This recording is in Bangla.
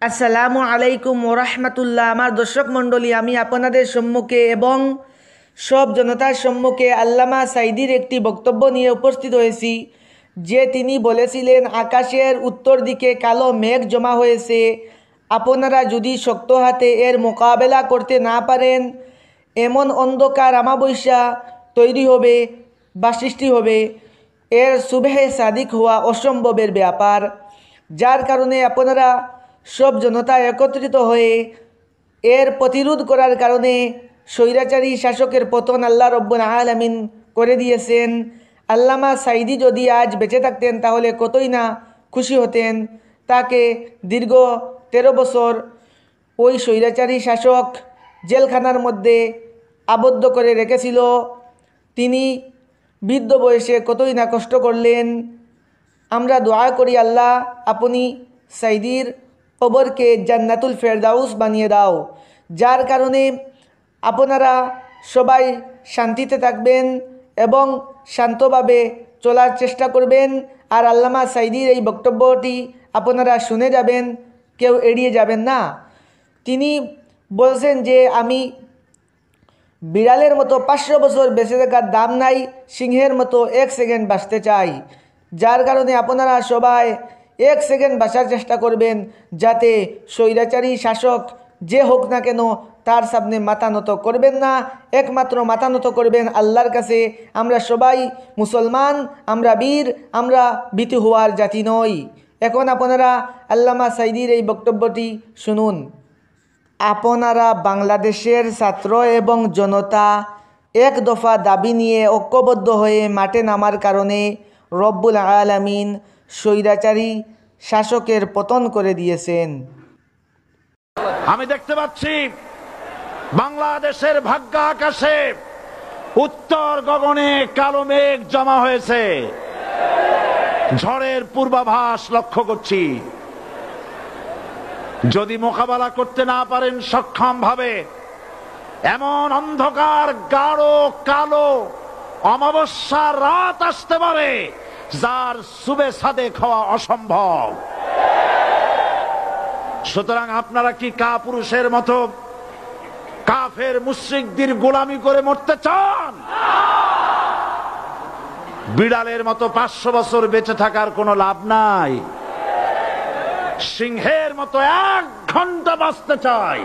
আসসালামু আলাইকুম ওরহমতুল্লাহ। আমার দর্শক মণ্ডলী, আমি আপনাদের সম্মুখে এবং সব জনতার সম্মুখে আল্লামা সাঈদীর একটি বক্তব্য নিয়ে উপস্থিত হয়েছি, যে তিনি বলেছিলেন আকাশের উত্তর দিকে কালো মেঘ জমা হয়েছে, আপনারা যদি শক্ত হাতে এর মোকাবেলা করতে না পারেন এমন অন্ধকার আমাবস্যা তৈরি হবে বা সৃষ্টি হবে, এর সুবহে সাদিক হওয়া অসম্ভবের ব্যাপার। যার কারণে আপনারা সব জনতা একত্রিত হয়ে এর প্রতিরোধ করার কারণে স্বৈরাচারী শাসকের পতন আল্লাহ রব্বুল আলামিন করে দিয়েছেন। আল্লামা সাঈদী যদি আজ বেঁচে থাকতেন তাহলে কতই না খুশি হতেন। তাকে দীর্ঘ 13 বছর ওই স্বৈরাচারী শাসক জেলখানার মধ্যে আবদ্ধ করে রেখেছিল। তিনি বৃদ্ধ বয়সে কতই না কষ্ট করলেন। আমরা দোয়া করি, আল্লাহ আপনি সাঈদীর কবরকে জান্নাতুল ফেরদাউস বানিয়ে দাও। যার কারণে আপনারা সবাই শান্তিতে থাকবেন এবং শান্তভাবে চলার চেষ্টা করবেন। আর আল্লামা সাঈদীর এই বক্তব্যটি আপনারা শুনে যাবেন, কেউ এড়িয়ে যাবেন না। তিনি বলছেন যে আমি বিড়ালের মতো 500 বছর বেঁচে থাকার দাম নাই, সিংহের মতো 1 সেকেন্ড বাঁচতে চাই। যার কারণে আপনারা সবাই 1 সেকেন্ড বাঁচার চেষ্টা করবেন, যাতে স্বৈরাচারী শাসক যে হোক না কেন তার সামনে মাথা নত করবেন না, একমাত্র মাথা নত করবেন আল্লাহর কাছে। আমরা সবাই মুসলমান, আমরা বীর, আমরা ভীতু হওয়ার জাতি নই। এখন আপনারা আল্লামা সাঈদীর এই বক্তব্যটি শুনুন। আপনারা বাংলাদেশের ছাত্র এবং জনতা এক দফা দাবি নিয়ে ঐক্যবদ্ধ হয়ে মাঠে নামার কারণে রব্বুল আলামিন স্বৈরাচারী শাসকের পতন করে দিয়েছেন। আমি দেখতে পাচ্ছি বাংলাদেশের ভাগ্য আকাশে উত্তর গগনে কালো মেঘ জমা হয়েছে, ঝড়ের পূর্বাভাস লক্ষ্য করছি। যদি মোকাবেলা করতে না পারেন সক্ষম ভাবে, এমন অন্ধকার গাঢ় কালো অমাবস্যার রাত আসতে পারে যার সুবে সাদেক হওয়া অসম্ভব। সুতরাং আপনারা কি কাপুরুষের মতো কাফের মুশরিকদের গোলামি করে মরতে চান? বিড়ালের মতো 500 বছর বেঁচে থাকার কোনো লাভ নাই। সিংহের মতো 1 ঘন্টা বাঁচতে চাই।